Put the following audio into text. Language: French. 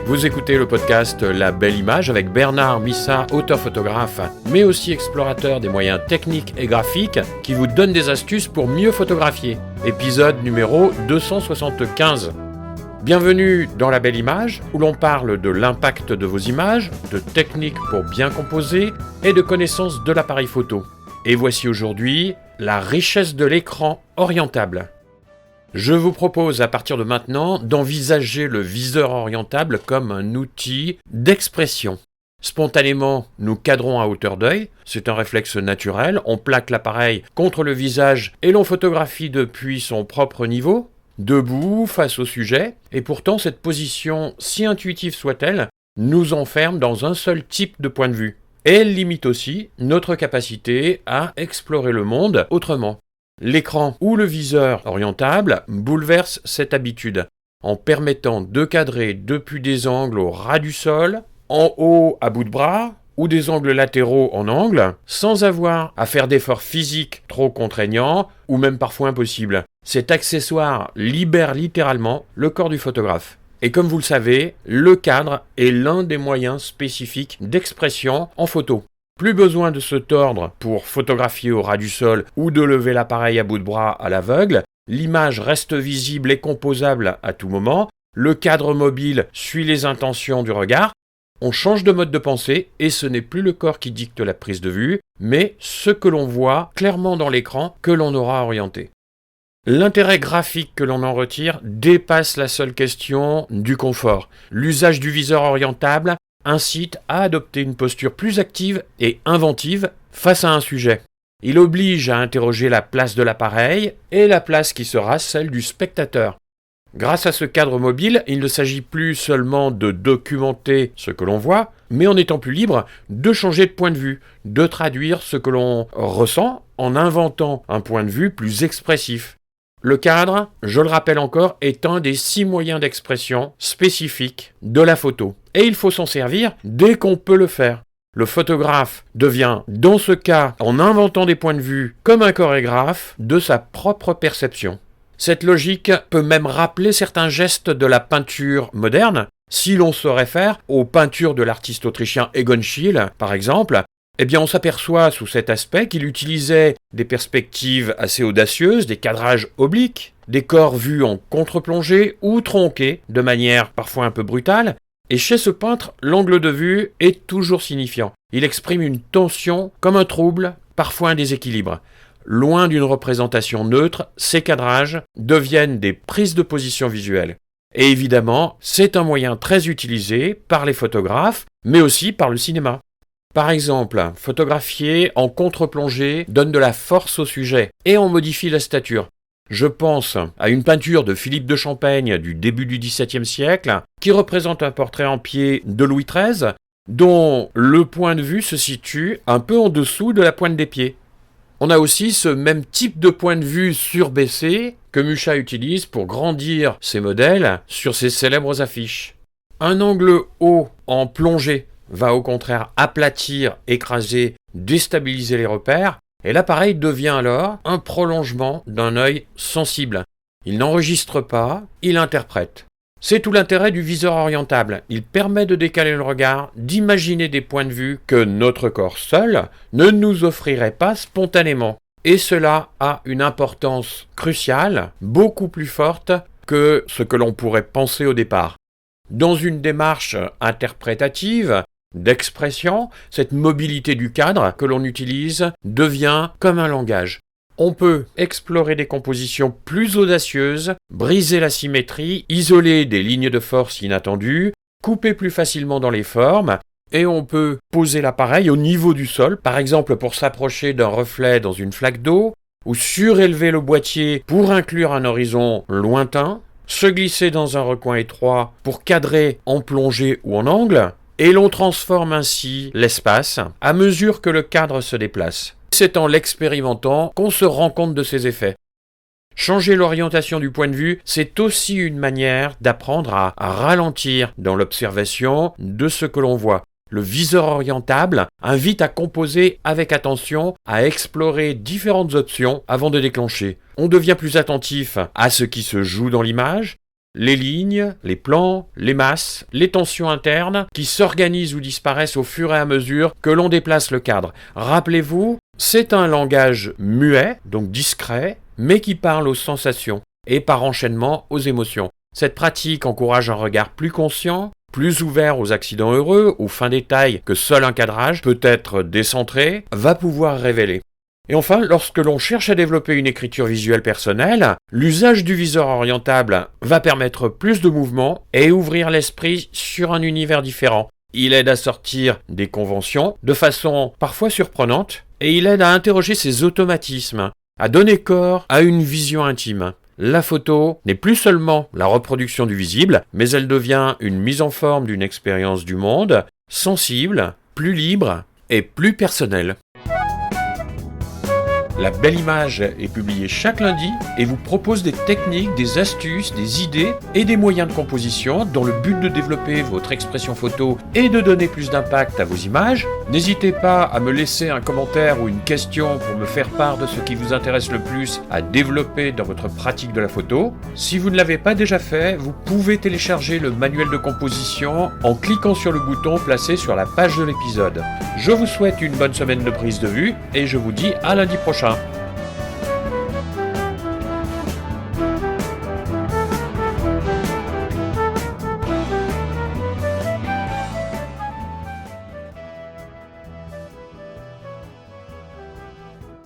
Vous écoutez le podcast La Belle Image avec Bernard Missa, auteur-photographe, mais aussi explorateur des moyens techniques et graphiques qui vous donne des astuces pour mieux photographier. Épisode numéro 275. Bienvenue dans La Belle Image, où l'on parle de l'impact de vos images, de techniques pour bien composer et de connaissances de l'appareil photo. Et voici aujourd'hui la richesse de l'écran orientable. Je vous propose à partir de maintenant d'envisager le viseur orientable comme un outil d'expression. Spontanément, nous cadrons à hauteur d'œil, c'est un réflexe naturel, on plaque l'appareil contre le visage et l'on photographie depuis son propre niveau, debout, face au sujet, et pourtant cette position, si intuitive soit-elle, nous enferme dans un seul type de point de vue. Et elle limite aussi notre capacité à explorer le monde autrement. L'écran ou le viseur orientable bouleverse cette habitude en permettant de cadrer depuis des angles au ras du sol, en haut à bout de bras ou des angles latéraux en angle, sans avoir à faire d'efforts physiques trop contraignants ou même parfois impossibles. Cet accessoire libère littéralement le corps du photographe. Et comme vous le savez, le cadre est l'un des moyens spécifiques d'expression en photo. Plus besoin de se tordre pour photographier au ras du sol ou de lever l'appareil à bout de bras à l'aveugle, l'image reste visible et composable à tout moment, le cadre mobile suit les intentions du regard, on change de mode de pensée et ce n'est plus le corps qui dicte la prise de vue, mais ce que l'on voit clairement dans l'écran que l'on aura orienté. L'intérêt graphique que l'on en retire dépasse la seule question du confort. L'usage du viseur orientable incite à adopter une posture plus active et inventive face à un sujet. Il oblige à interroger la place de l'appareil et la place qui sera celle du spectateur. Grâce à ce cadre mobile, il ne s'agit plus seulement de documenter ce que l'on voit, mais en étant plus libre, de changer de point de vue, de traduire ce que l'on ressent en inventant un point de vue plus expressif. Le cadre, je le rappelle encore, est un des 6 moyens d'expression spécifiques de la photo. Et il faut s'en servir dès qu'on peut le faire. Le photographe devient, dans ce cas, en inventant des points de vue, comme un chorégraphe de sa propre perception. Cette logique peut même rappeler certains gestes de la peinture moderne. Si l'on se réfère aux peintures de l'artiste autrichien Egon Schiele, par exemple, on s'aperçoit sous cet aspect qu'il utilisait des perspectives assez audacieuses, des cadrages obliques, des corps vus en contre-plongée ou tronqués de manière parfois un peu brutale. Et chez ce peintre, l'angle de vue est toujours signifiant. Il exprime une tension comme un trouble, parfois un déséquilibre. Loin d'une représentation neutre, ces cadrages deviennent des prises de position visuelles. Et évidemment, c'est un moyen très utilisé par les photographes, mais aussi par le cinéma. Par exemple, photographier en contre-plongée donne de la force au sujet et on modifie la stature. Je pense à une peinture de Philippe de Champaigne du début du XVIIe siècle qui représente un portrait en pied de Louis XIII dont le point de vue se situe un peu en dessous de la pointe des pieds. On a aussi ce même type de point de vue surbaissé que Mucha utilise pour grandir ses modèles sur ses célèbres affiches. Un angle haut en plongée va au contraire aplatir, écraser, déstabiliser les repères, et l'appareil devient alors un prolongement d'un œil sensible. Il n'enregistre pas, il interprète. C'est tout l'intérêt du viseur orientable. Il permet de décaler le regard, d'imaginer des points de vue que notre corps seul ne nous offrirait pas spontanément. Et cela a une importance cruciale, beaucoup plus forte que ce que l'on pourrait penser au départ. Dans une démarche interprétative, d'expression, cette mobilité du cadre que l'on utilise devient comme un langage. On peut explorer des compositions plus audacieuses, briser la symétrie, isoler des lignes de force inattendues, couper plus facilement dans les formes, et on peut poser l'appareil au niveau du sol, par exemple pour s'approcher d'un reflet dans une flaque d'eau, ou surélever le boîtier pour inclure un horizon lointain, se glisser dans un recoin étroit pour cadrer en plongée ou en angle, et l'on transforme ainsi l'espace à mesure que le cadre se déplace. C'est en l'expérimentant qu'on se rend compte de ces effets. Changer l'orientation du point de vue, c'est aussi une manière d'apprendre à ralentir dans l'observation de ce que l'on voit. Le viseur orientable invite à composer avec attention, à explorer différentes options avant de déclencher. On devient plus attentif à ce qui se joue dans l'image, les lignes, les plans, les masses, les tensions internes qui s'organisent ou disparaissent au fur et à mesure que l'on déplace le cadre. Rappelez-vous, c'est un langage muet, donc discret, mais qui parle aux sensations et par enchaînement aux émotions. Cette pratique encourage un regard plus conscient, plus ouvert aux accidents heureux, aux fins détails que seul un cadrage, peut-être décentré, va pouvoir révéler. Et enfin, lorsque l'on cherche à développer une écriture visuelle personnelle, l'usage du viseur orientable va permettre plus de mouvement et ouvrir l'esprit sur un univers différent. Il aide à sortir des conventions de façon parfois surprenante et il aide à interroger ses automatismes, à donner corps à une vision intime. La photo n'est plus seulement la reproduction du visible, mais elle devient une mise en forme d'une expérience du monde, sensible, plus libre et plus personnelle. La Belle Image est publiée chaque lundi et vous propose des techniques, des astuces, des idées et des moyens de composition dans le but de développer votre expression photo et de donner plus d'impact à vos images. N'hésitez pas à me laisser un commentaire ou une question pour me faire part de ce qui vous intéresse le plus à développer dans votre pratique de la photo. Si vous ne l'avez pas déjà fait, vous pouvez télécharger le manuel de composition en cliquant sur le bouton placé sur la page de l'épisode. Je vous souhaite une bonne semaine de prise de vue et je vous dis à lundi prochain.